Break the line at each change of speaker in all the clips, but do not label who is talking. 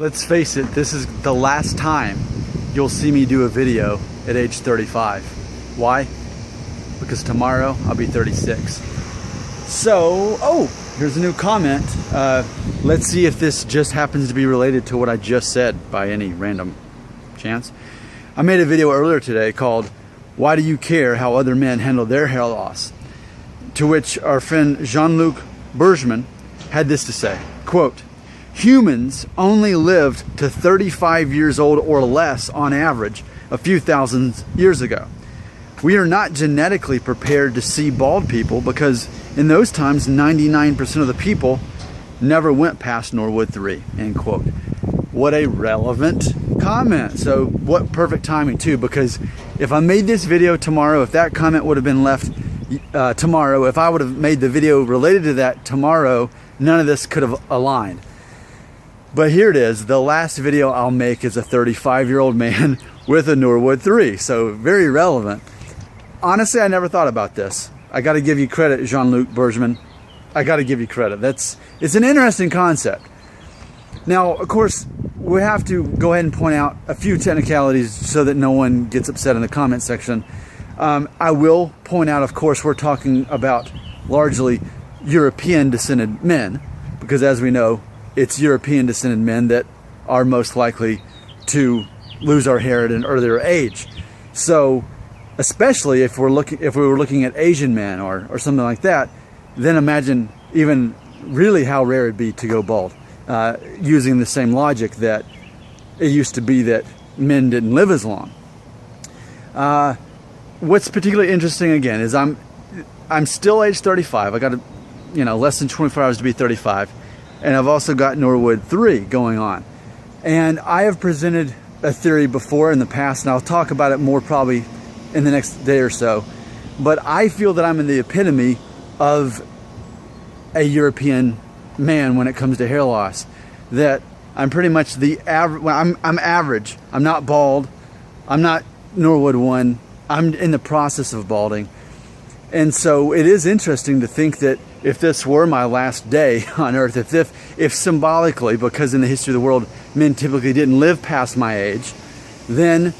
let's face it, this is the last time you'll see me do a video at age 35. Why? Because tomorrow I'll be 36. So, oh, here's a new comment. Let's see if this just happens to be related to what I just said by any random chance. I made a video earlier today called "Why Do You Care How Other Men Handle Their Hair Loss?" To which our friend Jean-Luc Bergman had this to say, quote, "Humans only lived to 35 years old or less on average a few thousand years ago. We are not genetically prepared to see bald people because in those times 99% of the people never went past Norwood 3, end quote. What a relevant comment. So what perfect timing too, because if I made this video tomorrow, if that comment would have been left tomorrow, if I would have made the video related to that tomorrow, none of this could have aligned. But here it is. The last video I'll make is a 35-year-old man with a Norwood 3. So very relevant. Honestly, I never thought about this. I got to give you credit, Jean-Luc Bergman. I got to give you credit. It's an interesting concept. Now, of course, we have to go ahead and point out a few technicalities so that no one gets upset in the comment section. I will point out, of course, we're talking about largely European descended men, because as we know, it's European descended men that are most likely to lose our hair at an earlier age. So, especially if we were looking at Asian men or something like that, then imagine even really how rare it'd be to go bald, using the same logic that it used to be that men didn't live as long. What's particularly interesting again is I'm still age 35. I got less than 24 hours to be 35, and I've also got Norwood 3 going on. And I have presented a theory before in the past, and I'll talk about it more probably in the next day or so. But I feel that I'm in the epitome of a European man when it comes to hair loss. That I'm pretty much the average. Well, I'm average. I'm not bald. I'm not Norwood 1. I'm in the process of balding. And so it is interesting to think that if this were my last day on earth, if symbolically, because in the history of the world, men typically didn't live past my age, then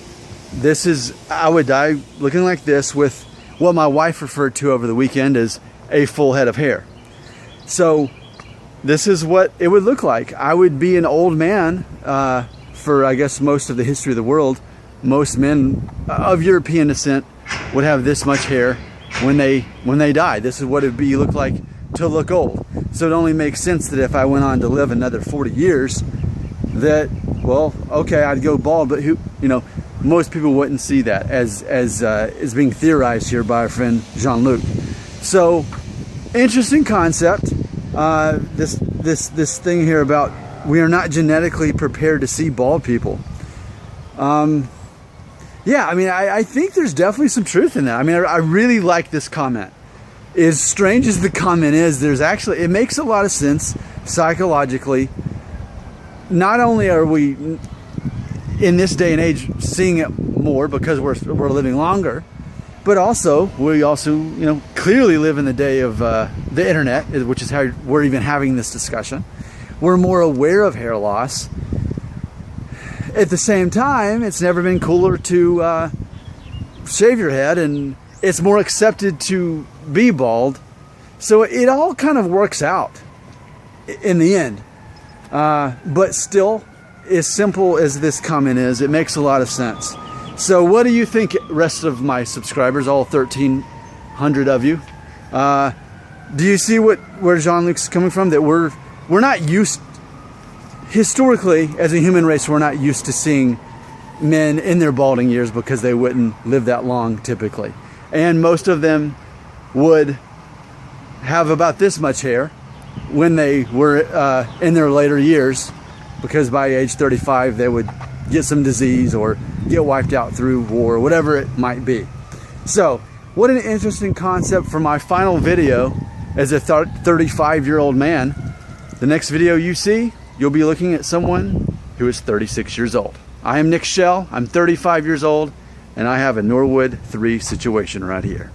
I would die looking like this with what my wife referred to over the weekend as a full head of hair. So this is what it would look like. I would be an old man for, I guess, most of the history of the world. Most men of European descent would have this much hair when they die. This is what it'd look like to look old. So it only makes sense that if I went on to live another 40 years, that, well, okay, I'd go bald, but most people wouldn't see that as being theorized here by our friend Jean-Luc. So interesting concept. This thing here about we are not genetically prepared to see bald people. Yeah, I mean, I think there's definitely some truth in that. I mean, I really like this comment. As strange as the comment is, it makes a lot of sense psychologically. Not only are we in this day and age seeing it more because we're living longer, but also we clearly live in the day of the internet, which is how we're even having this discussion. We're more aware of hair loss. At the same time, it's never been cooler to shave your head, and it's more accepted to be bald. So it all kind of works out in the end. But still, as simple as this comment is, it makes a lot of sense. So what do you think, rest of my subscribers, all 1,300 of you? Do you see where Jean-Luc's coming from? That we're not used, historically, as a human race, we're not used to seeing men in their balding years because they wouldn't live that long typically. And most of them would have about this much hair when they were in their later years, because by age 35 they would get some disease or get wiped out through war, whatever it might be. So what an interesting concept for my final video as a 35-year-old man. The next video you see, you'll be looking at someone who is 36 years old. I am Nick Shell, I'm 35 years old, and I have a Norwood 3 situation right here.